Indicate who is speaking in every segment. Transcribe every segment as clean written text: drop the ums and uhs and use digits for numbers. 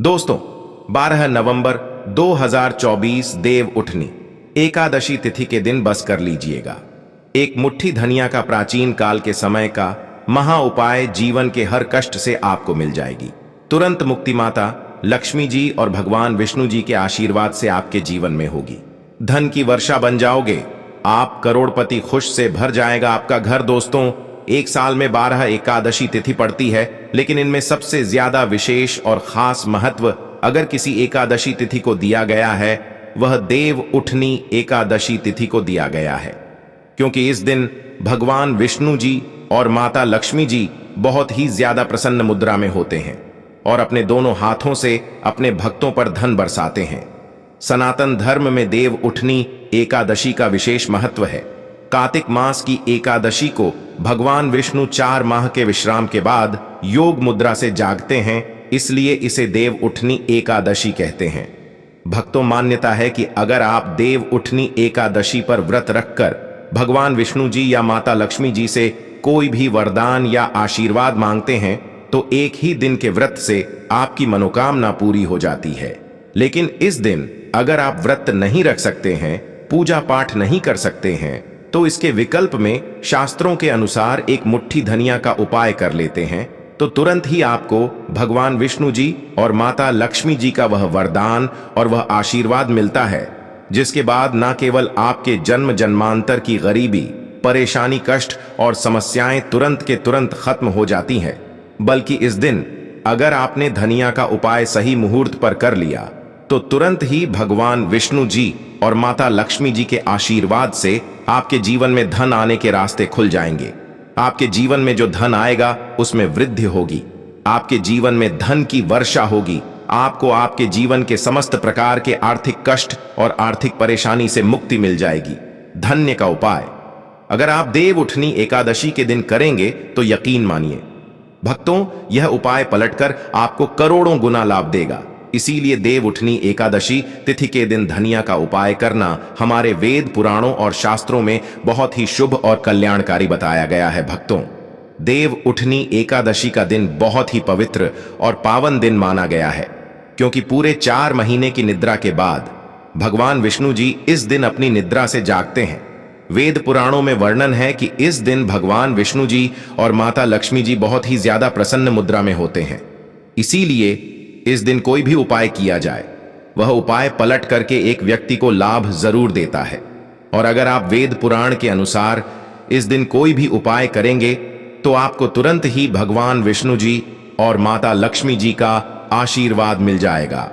Speaker 1: दोस्तों, 12 नवंबर 2024 देव उठनी एकादशी तिथि के दिन बस कर लीजिएगा। एक मुट्ठी धनिया का प्राचीन काल के समय का महा उपाय जीवन के हर कष्ट से आपको मिल जाएगी। तुरंत मुक्ति माता लक्ष्मी जी और भगवान विष्णु जी के आशीर्वाद से आपके जीवन में होगी। धन की वर्षा बन जाओगे, आप करोड़पति, खुश से भर जाएगा आपका घर। दोस्तों, एक साल में 12 एकादशी तिथि पड़ती है, लेकिन इनमें सबसे ज्यादा विशेष और खास महत्व अगर किसी एकादशी तिथि को दिया गया है, वह देव उठनी एकादशी तिथि को दिया गया है, क्योंकि इस दिन भगवान विष्णु जी और माता लक्ष्मी जी बहुत ही ज्यादा प्रसन्न मुद्रा में होते हैं और अपने दोनों हाथों से अपने भक्तों पर धन बरसाते हैं। सनातन धर्म में देव उठनी एकादशी का विशेष महत्व है। कार्तिक मास की एकादशी को भगवान विष्णु 4 माह के विश्राम के बाद योग मुद्रा से जागते हैं, इसलिए इसे देव उठनी एकादशी कहते हैं। भक्तों, मान्यता है कि अगर आप देव उठनी एकादशी पर व्रत रखकर भगवान विष्णु जी या माता लक्ष्मी जी से कोई भी वरदान या आशीर्वाद मांगते हैं, तो एक ही दिन के व्रत से आपकी मनोकामना पूरी हो जाती है। लेकिन इस दिन अगर आप व्रत नहीं रख सकते हैं, पूजा पाठ नहीं कर सकते हैं, तो इसके विकल्प में शास्त्रों के अनुसार एक मुट्ठी धनिया का उपाय कर लेते हैं, तो तुरंत ही आपको भगवान विष्णु जी और माता लक्ष्मी जी का वह वरदान और वह आशीर्वाद मिलता है, जिसके बाद न केवल आपके जन्म जन्मांतर की गरीबी, परेशानी, कष्ट और समस्याएं तुरंत के तुरंत खत्म हो जाती हैं, बल्कि इस दिन अगर आपने धनिया का उपाय सही मुहूर्त पर कर लिया, तो तुरंत ही भगवान विष्णु जी और माता लक्ष्मी जी के आशीर्वाद से आपके जीवन में धन आने के रास्ते खुल जाएंगे। आपके जीवन में जो धन आएगा उसमें वृद्धि होगी, आपके जीवन में धन की वर्षा होगी। आपको आपके जीवन के समस्त प्रकार के आर्थिक कष्ट और आर्थिक परेशानी से मुक्ति मिल जाएगी। धन्य का उपाय अगर आप देव उठनी एकादशी के दिन करेंगे तो यकीन मानिए भक्तों, यह उपाय पलटकर आपको करोड़ों गुना लाभ देगा। इसीलिए देव उठनी एकादशी तिथि के दिन धनिया का उपाय करना हमारे वेद, पुराणों और शास्त्रों में बहुत ही शुभ और कल्याणकारी बताया गया है। भक्तों, देव उठनी एकादशी का दिन बहुत ही पवित्र और पावन दिन माना गया है, क्योंकि पूरे 4 महीने की निद्रा के बाद भगवान विष्णु जी इस दिन अपनी निद्रा से जागते हैं। वेद पुराणों में वर्णन है कि इस दिन भगवान विष्णु जी और माता लक्ष्मी जी बहुत ही ज्यादा प्रसन्न मुद्रा में होते हैं। इसीलिए इस दिन कोई भी उपाय किया जाए, वह उपाय पलट करके एक व्यक्ति को लाभ जरूर देता है। और अगर आप वेद पुराण के अनुसार इस दिन कोई भी उपाय करेंगे, तो आपको तुरंत ही भगवान विष्णु जी और माता लक्ष्मी जी का आशीर्वाद मिल जाएगा।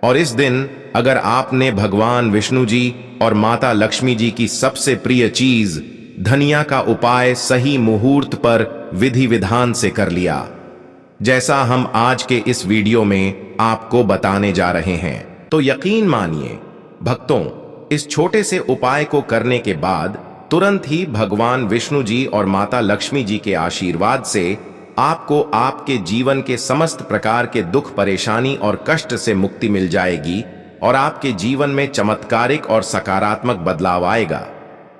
Speaker 1: और इस दिन अगर आपने भगवान विष्णु जी और माता लक्ष्मी जी की सबसे प्रिय चीज धनिया का उपाय सही मुहूर्त पर विधि विधान से कर लिया, जैसा हम आज के इस वीडियो में आपको बताने जा रहे हैं, तो यकीन मानिए भक्तों, इस छोटे से उपाय को करने के बाद तुरंत ही भगवान विष्णु जी और माता लक्ष्मी जी के आशीर्वाद से आपको आपके जीवन के समस्त प्रकार के दुख, परेशानी और कष्ट से मुक्ति मिल जाएगी और आपके जीवन में चमत्कारिक और सकारात्मक बदलाव आएगा।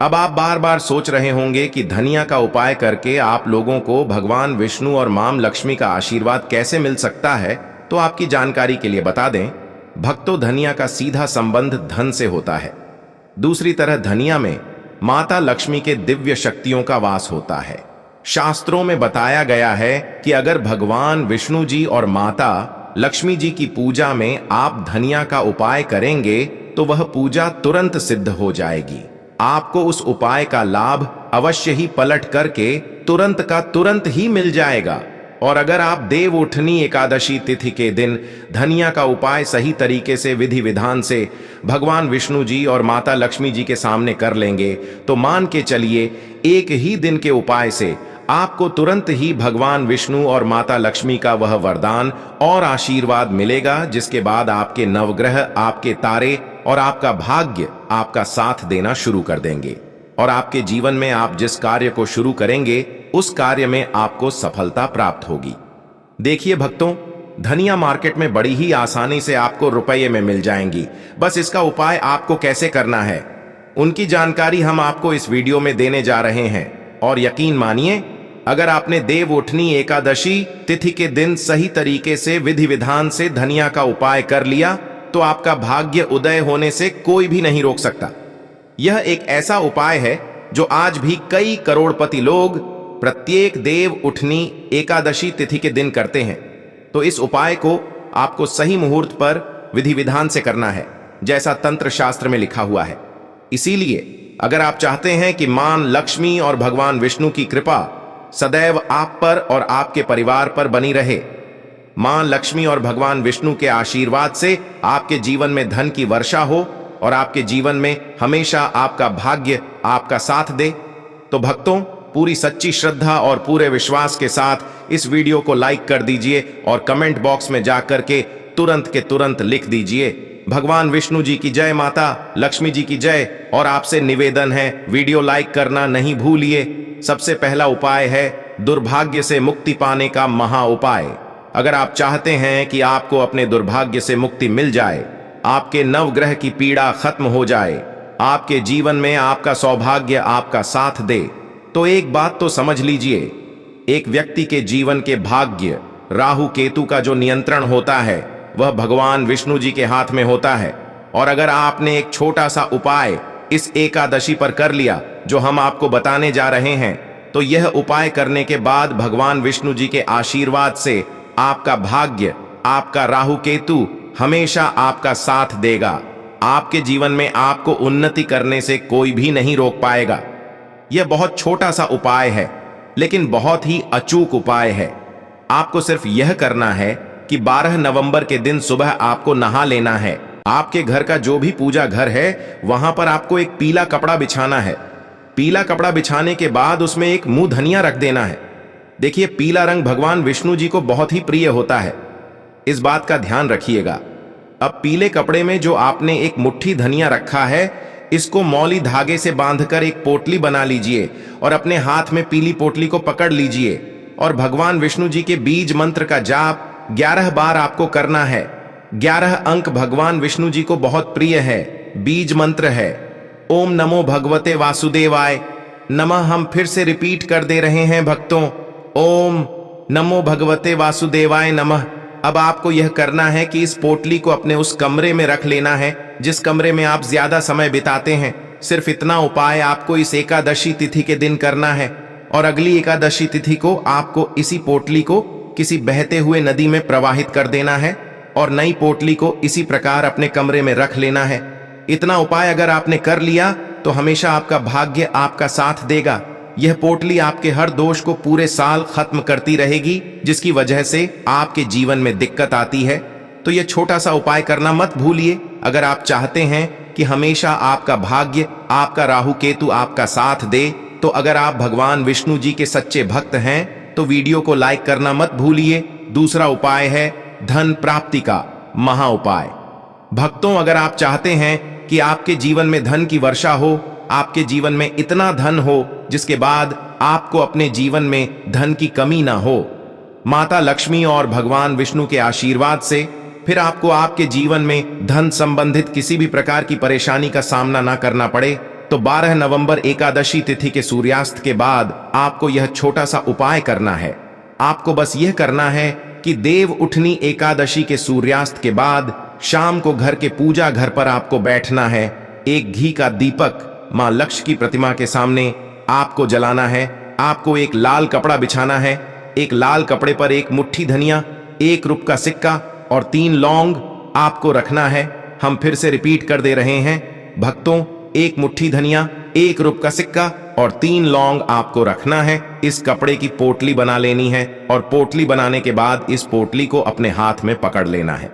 Speaker 1: अब आप बार बार सोच रहे होंगे कि धनिया का उपाय करके आप लोगों को भगवान विष्णु और मां लक्ष्मी का आशीर्वाद कैसे मिल सकता है। तो आपकी जानकारी के लिए बता दें भक्तों, धनिया का सीधा संबंध धन से होता है। दूसरी तरह धनिया में माता लक्ष्मी के दिव्य शक्तियों का वास होता है। शास्त्रों में बताया गया है कि अगर भगवान विष्णु जी और माता लक्ष्मी जी की पूजा में आप धनिया का उपाय करेंगे, तो वह पूजा तुरंत सिद्ध हो जाएगी। आपको उस उपाय का लाभ अवश्य ही पलट करके तुरंत का तुरंत ही मिल जाएगा। और अगर आप देव उठनी एकादशी तिथि के दिन धनिया का उपाय सही तरीके से विधि विधान से भगवान विष्णु जी और माता लक्ष्मी जी के सामने कर लेंगे, तो मान के चलिए एक ही दिन के उपाय से आपको तुरंत ही भगवान विष्णु और माता लक्ष्मी का वह वरदान और आशीर्वाद मिलेगा, जिसके बाद आपके नवग्रह, आपके तारे और आपका भाग्य आपका साथ देना शुरू कर देंगे और आपके जीवन में आप जिस कार्य को शुरू करेंगे, उस कार्य में आपको सफलता प्राप्त होगी। देखिए भक्तों, धनिया मार्केट में बड़ी ही आसानी से आपको रुपये में मिल जाएंगी। बस इसका उपाय आपको कैसे करना है, उनकी जानकारी हम आपको इस वीडियो में देने जा रहे हैं। और यकीन मानिए अगर आपने देव उठनी एकादशी तिथि के दिन सही तरीके से विधि विधान से धनिया का उपाय कर लिया तो आपका भाग्य उदय होने से कोई भी नहीं रोक सकता। यह एक ऐसा उपाय है जो आज भी कई करोड़पति लोग प्रत्येक देव उठनी एकादशी तिथि के दिन करते हैं। तो इस उपाय को आपको सही मुहूर्त पर विधि विधान से करना है, जैसा तंत्र शास्त्र में लिखा हुआ है। इसीलिए अगर आप चाहते हैं कि मां लक्ष्मी और भगवान विष्णु की कृपा सदैव आप पर और आपके परिवार पर बनी रहे, मां लक्ष्मी और भगवान विष्णु के आशीर्वाद से आपके जीवन में धन की वर्षा हो और आपके जीवन में हमेशा आपका भाग्य आपका साथ दे, तो भक्तों पूरी सच्ची श्रद्धा और पूरे विश्वास के साथ इस वीडियो को लाइक कर दीजिए और कमेंट बॉक्स में जाकर के तुरंत लिख दीजिए भगवान विष्णु जी की जय, माता लक्ष्मी जी की जय। और आपसे निवेदन है, वीडियो लाइक करना नहीं भूलिए। सबसे पहला उपाय है दुर्भाग्य से मुक्ति पाने का महा उपाय। अगर आप चाहते हैं कि आपको अपने दुर्भाग्य से मुक्ति मिल जाए, आपके नवग्रह की पीड़ा खत्म हो जाए, आपके जीवन में आपका सौभाग्य आपका साथ दे, तो एक बात तो समझ लीजिए, एक व्यक्ति के जीवन के भाग्य राहु केतु का जो नियंत्रण होता है वह भगवान विष्णु जी के हाथ में होता है। और अगर आपने एक छोटा सा उपाय इस एकादशी पर कर लिया जो हम आपको बताने जा रहे हैं, तो यह उपाय करने के बाद भगवान विष्णु जी के आशीर्वाद से आपका भाग्य आपका राहु केतु हमेशा आपका साथ देगा। आपके जीवन में आपको उन्नति करने से कोई भी नहीं रोक पाएगा। यह बहुत छोटा सा उपाय है, लेकिन बहुत ही अचूक उपाय है। आपको सिर्फ यह करना है कि 12 नवंबर के दिन सुबह आपको नहा लेना है। आपके घर का जो भी पूजा घर है वहां पर आपको एक पीला कपड़ा बिछाना है। पीला कपड़ा बिछाने के बाद उसमें एक मुंह धनिया रख देना है। देखिए, पीला रंग भगवान विष्णु जी को बहुत ही प्रिय होता है, इस बात का ध्यान रखिएगा। अब पीले कपड़े में जो आपने एक मुट्ठी धनिया रखा है, इसको मौली धागे से बांधकर एक पोटली बना लीजिए और अपने हाथ में पीली पोटली को पकड़ लीजिए और भगवान विष्णु जी के बीज मंत्र का जाप 11 बार आपको करना है। 11 अंक भगवान विष्णु जी को बहुत प्रिय है। बीज मंत्र है ओम नमो भगवते वासुदेवाय नमः। हम फिर से रिपीट कर दे रहे हैं भक्तों, ओम नमो भगवते वासुदेवाय नमः। अब आपको यह करना है कि इस पोटली को अपने उस कमरे में रख लेना है जिस कमरे में आप ज्यादा समय बिताते हैं। सिर्फ इतना उपाय आपको इस एकादशी तिथि के दिन करना है और अगली एकादशी तिथि को आपको इसी पोटली को किसी बहते हुए नदी में प्रवाहित कर देना है और नई पोटली को इसी प्रकार अपने कमरे में रख लेना है। इतना उपाय अगर आपने कर लिया तो हमेशा आपका भाग्य आपका साथ देगा। यह पोटली आपके हर दोष को पूरे साल खत्म करती रहेगी, जिसकी वजह से आपके जीवन में दिक्कत आती है। तो यह छोटा सा उपाय करना मत भूलिए। अगर आप चाहते हैं कि हमेशा आपका भाग्य आपका राहु केतु आपका साथ दे, तो अगर आप भगवान विष्णु जी के सच्चे भक्त हैं तो वीडियो को लाइक करना मत भूलिए। दूसरा उपाय है धन प्राप्ति का महा उपाय। भक्तों, अगर आप चाहते हैं कि आपके जीवन में धन की वर्षा हो, आपके जीवन में इतना धन हो जिसके बाद आपको अपने जीवन में धन की कमी ना हो, माता लक्ष्मी और भगवान विष्णु के आशीर्वाद से फिर आपको आपके जीवन में धन संबंधित किसी भी प्रकार की परेशानी का सामना ना करना पड़े, तो 12 नवंबर एकादशी तिथि के सूर्यास्त के बाद आपको यह छोटा सा उपाय करना है। आपको बस यह करना है कि देव उठनी एकादशी के सूर्यास्त के बाद शाम को घर के पूजा घर पर आपको बैठना है। एक घी का दीपक मां लक्ष्मी की प्रतिमा के सामने आपको जलाना है। आपको एक लाल कपड़ा बिछाना है। एक लाल कपड़े पर एक मुट्ठी धनिया, 1 रुपये का सिक्का और 3 लौंग आपको रखना है। हम फिर से रिपीट कर दे रहे हैं भक्तों, 1 मुट्ठी धनिया, 1 रुपये का सिक्का और 3 लौंग आपको रखना है। इस कपड़े की पोटली बना लेनी है और पोटली बनाने के बाद इस पोटली को अपने हाथ में पकड़ लेना है।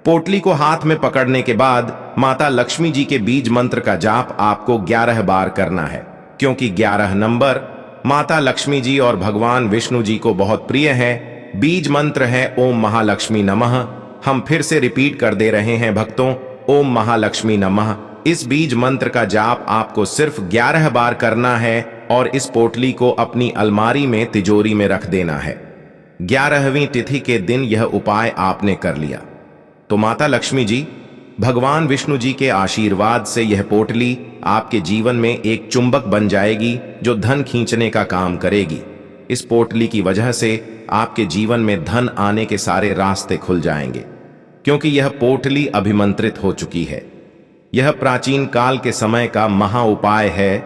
Speaker 1: पोटली को हाथ में पकड़ने के बाद माता लक्ष्मी जी के बीज मंत्र का जाप आपको 11 बार करना है, क्योंकि 11 नंबर माता लक्ष्मी जी और भगवान विष्णु जी को बहुत प्रिय है। बीज मंत्र है ओम महालक्ष्मी नमः। हम फिर से रिपीट कर दे रहे हैं भक्तों, ओम महालक्ष्मी नमः। इस बीज मंत्र का जाप आपको सिर्फ 11 बार करना है और इस पोटली को अपनी अलमारी में तिजोरी में रख देना है। 11वीं तिथि के दिन यह उपाय आपने कर लिया तो माता लक्ष्मी जी, भगवान विष्णु जी के आशीर्वाद से यह पोटली आपके जीवन में एक चुंबक बन जाएगी जो धन खींचने का काम करेगी। इस पोटली की वजह से आपके जीवन में धन आने के सारे रास्ते खुल जाएंगे, क्योंकि यह पोटली अभिमंत्रित हो चुकी है। यह प्राचीन काल के समय का महा उपाय है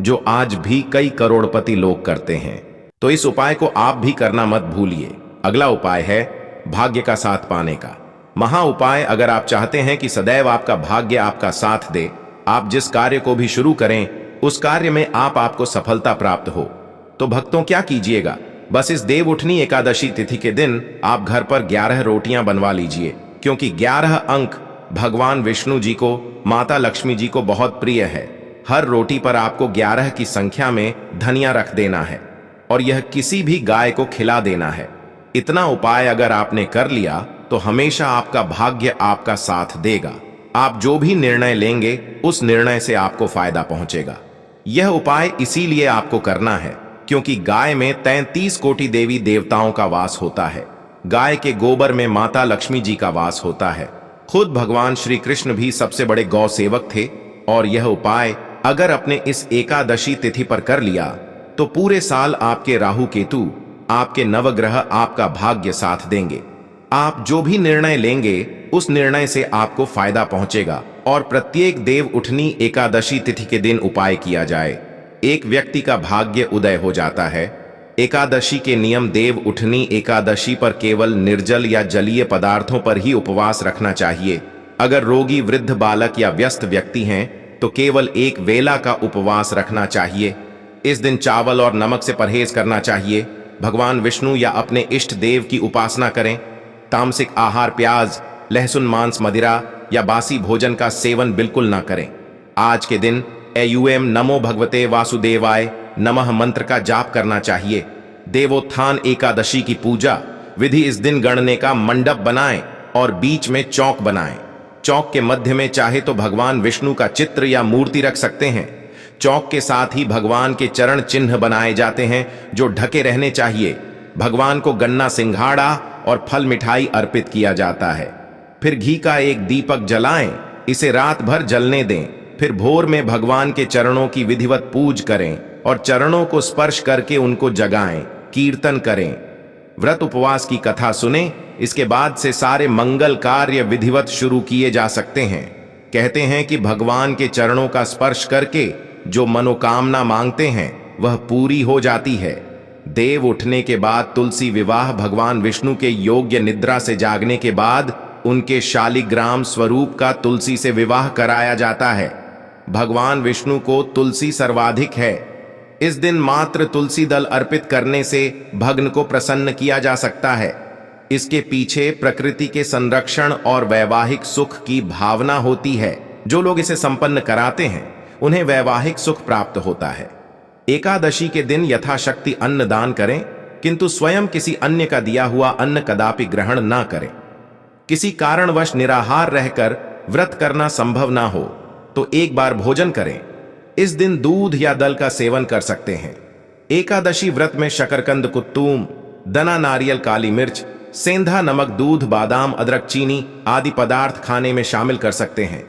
Speaker 1: जो आज भी कई करोड़पति लोग करते हैं। तो इस उपाय को आप भी करना मत भूलिए। अगला उपाय है भाग्य का साथ पाने का महा उपाय। अगर आप चाहते हैं कि सदैव आपका भाग्य आपका साथ दे, आप जिस कार्य को भी शुरू करें उस कार्य में आपको सफलता प्राप्त हो, तो भक्तों क्या कीजिएगा, बस इस देवउठनी एकादशी तिथि के दिन आप घर पर 11 रोटियां बनवा लीजिए, क्योंकि 11 अंक भगवान विष्णु जी को, माता लक्ष्मी जी को बहुत प्रिय है। हर रोटी पर आपको 11 की संख्या में धनिया रख देना है और यह किसी भी गाय को खिला देना है। इतना उपाय अगर आपने कर लिया तो हमेशा आपका भाग्य आपका साथ देगा। आप जो भी निर्णय लेंगे उस निर्णय से आपको फायदा पहुंचेगा। यह उपाय इसीलिए आपको करना है क्योंकि गाय में 33 कोटि देवी देवताओं का वास होता है। गाय के गोबर में माता लक्ष्मी जी का वास होता है। खुद भगवान श्री कृष्ण भी सबसे बड़े गौ सेवक थे और यह उपाय अगर अपने इस एकादशी तिथि पर कर लिया तो पूरे साल आपके राहु केतु, आपके नवग्रह आपका भाग्य साथ देंगे। आप जो भी निर्णय लेंगे उस निर्णय से आपको फायदा पहुंचेगा। और प्रत्येक देव उठनी एकादशी तिथि के दिन उपाय किया जाए, एक व्यक्ति का भाग्य उदय हो जाता है। एकादशी के नियम देव उठनी एकादशी पर केवल निर्जल या जलीय पदार्थों पर ही उपवास रखना चाहिए। अगर रोगी, वृद्ध, बालक या व्यस्त व्यक्ति हैं तो केवल एक वेला का उपवास रखना चाहिए। इस दिन चावल और नमक से परहेज करना चाहिए। भगवान विष्णु या अपने इष्ट देव की उपासना करें। तामसिक आहार, प्याज, लहसुन, मांस, मदिरा या बासी भोजन का सेवन बिल्कुल ना करें। आज के दिन एयूएम नमो भगवते वासुदेवाय नमः मंत्र का जाप करना चाहिए। देवोत्थान एकादशी की पूजा विधि इस दिन गणने का मंडप बनाएं और बीच में चौक बनाएं। चौक के मध्य में चाहे तो भगवान विष्णु का चित्र या मूर्ति रख सकते हैं। चौक के साथ ही भगवान के चरण चिन्ह बनाए जाते हैं जो ढके रहने चाहिए। भगवान को गन्ना, सिंघाड़ा और फल मिठाई अर्पित किया जाता है। फिर घी का एक दीपक जलाएं, इसे रात भर जलने दें। फिर भोर में भगवान के चरणों की विधिवत पूज करें और चरणों को स्पर्श करके उनको जगाएं, कीर्तन करें, व्रत उपवास की कथा सुने। इसके बाद से सारे मंगल कार्य विधिवत शुरू किए जा सकते हैं। कहते हैं कि भगवान के चरणों का स्पर्श करके जो मनोकामना मांगते हैं वह पूरी हो जाती है। देव उठने के बाद तुलसी विवाह भगवान विष्णु के योग्य निद्रा से जागने के बाद उनके शालिग्राम स्वरूप का तुलसी से विवाह कराया जाता है। भगवान विष्णु को तुलसी सर्वाधिक है। इस दिन मात्र तुलसी दल अर्पित करने से भग्न को प्रसन्न किया जा सकता है। इसके पीछे प्रकृति के संरक्षण और वैवाहिक सुख की भावना होती है। जो लोग इसे संपन्न कराते हैं उन्हें वैवाहिक सुख प्राप्त होता है। एकादशी के दिन यथाशक्ति अन्न दान करें, किंतु स्वयं किसी अन्य का दिया हुआ अन्न कदापि ग्रहण ना करें। किसी कारणवश निराहार रहकर व्रत करना संभव ना हो तो एक बार भोजन करें। इस दिन दूध या दल का सेवन कर सकते हैं। एकादशी व्रत में शकरकंद, कुत्तूम, दना, नारियल, काली मिर्च, सेंधा नमक, दूध, बादाम, अदरक, चीनी आदि पदार्थ खाने में शामिल कर सकते हैं।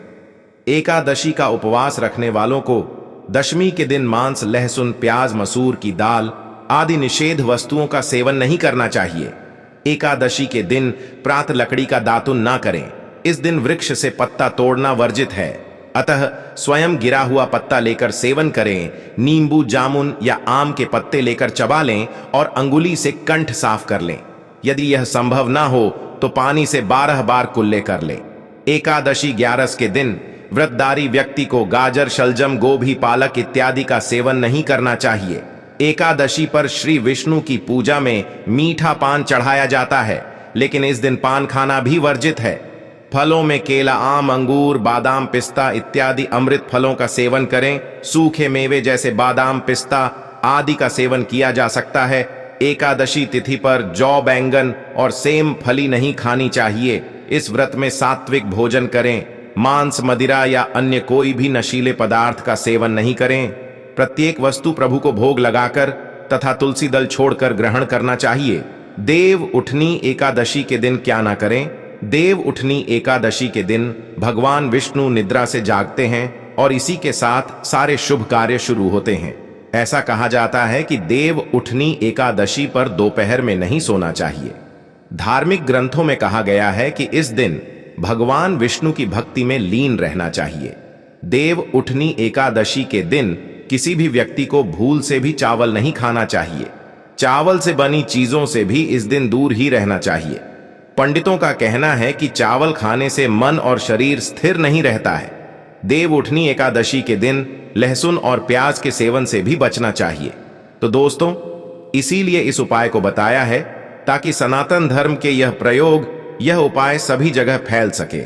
Speaker 1: एकादशी का उपवास रखने वालों को दशमी के दिन मांस, लहसुन, प्याज, मसूर की दाल आदि निषेध वस्तुओं का सेवन नहीं करना चाहिए। एकादशी के दिन प्रातः लकड़ी का दातुन ना करें। इस दिन वृक्ष से पत्ता तोड़ना वर्जित है, अतः स्वयं गिरा हुआ पत्ता लेकर सेवन करें। नींबू, जामुन या आम के पत्ते लेकर चबा लें और अंगुली से कंठ साफ कर लें। यदि यह संभव ना हो तो पानी से 12 बार कुल्ले कर लें। एकादशी 11 के दिन व्रतधारी व्यक्ति को गाजर, शलजम, गोभी, पालक इत्यादि का सेवन नहीं करना चाहिए। एकादशी पर श्री विष्णु की पूजा में मीठा पान चढ़ाया जाता है, लेकिन इस दिन पान खाना भी वर्जित है। फलों में केला, आम, अंगूर, बादाम, पिस्ता इत्यादि अमृत फलों का सेवन करें। सूखे मेवे जैसे बादाम, पिस्ता आदि का सेवन किया जा सकता है। एकादशी तिथि पर जौ, बैंगन और सेम फली नहीं खानी चाहिए। इस व्रत में सात्विक भोजन करें। मांस, मदिरा या अन्य कोई भी नशीले पदार्थ का सेवन नहीं करें। प्रत्येक वस्तु प्रभु को भोग लगाकर तथा तुलसी दल छोड़कर ग्रहण करना चाहिए। देव उठनी एकादशी के दिन क्या ना करें। देव उठनी एकादशी के दिन भगवान विष्णु निद्रा से जागते हैं और इसी के साथ सारे शुभ कार्य शुरू होते हैं। ऐसा कहा जाता है कि देव उठनी एकादशी पर दोपहर में नहीं सोना चाहिए। धार्मिक ग्रंथों में कहा गया है कि इस दिन भगवान विष्णु की भक्ति में लीन रहना चाहिए। देव उठनी एकादशी के दिन किसी भी व्यक्ति को भूल से भी चावल नहीं खाना चाहिए। चावल से बनी चीजों से भी इस दिन दूर ही रहना चाहिए। पंडितों का कहना है कि चावल खाने से मन और शरीर स्थिर नहीं रहता है। देव उठनी एकादशी के दिन लहसुन और प्याज के सेवन से भी बचना चाहिए। तो दोस्तों, इसीलिए इस उपाय को बताया है ताकि सनातन धर्म के यह उपाय सभी जगह फैल सके।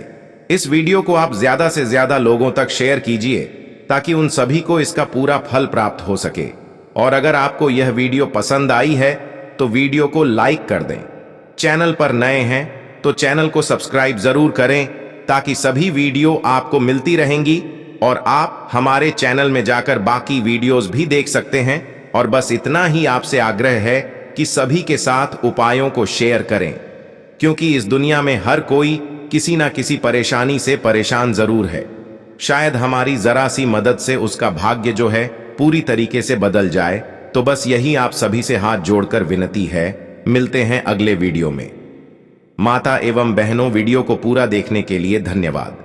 Speaker 1: इस वीडियो को आप ज्यादा से ज्यादा लोगों तक शेयर कीजिए ताकि उन सभी को इसका पूरा फल प्राप्त हो सके। और अगर आपको यह वीडियो पसंद आई है तो वीडियो को लाइक कर दें। चैनल पर नए हैं तो चैनल को सब्सक्राइब जरूर करें ताकि सभी वीडियो आपको मिलती रहेंगी और आप हमारे चैनल में जाकर बाकी वीडियोस भी देख सकते हैं। और बस इतना ही आपसे आग्रह है कि सभी के साथ उपायों को शेयर करें, क्योंकि इस दुनिया में हर कोई किसी ना किसी परेशानी से परेशान जरूर है। शायद हमारी जरा सी मदद से उसका भाग्य जो है पूरी तरीके से बदल जाए। तो बस यही आप सभी से हाथ जोड़कर विनती है। मिलते हैं अगले वीडियो में। माता एवं बहनों, वीडियो को पूरा देखने के लिए धन्यवाद।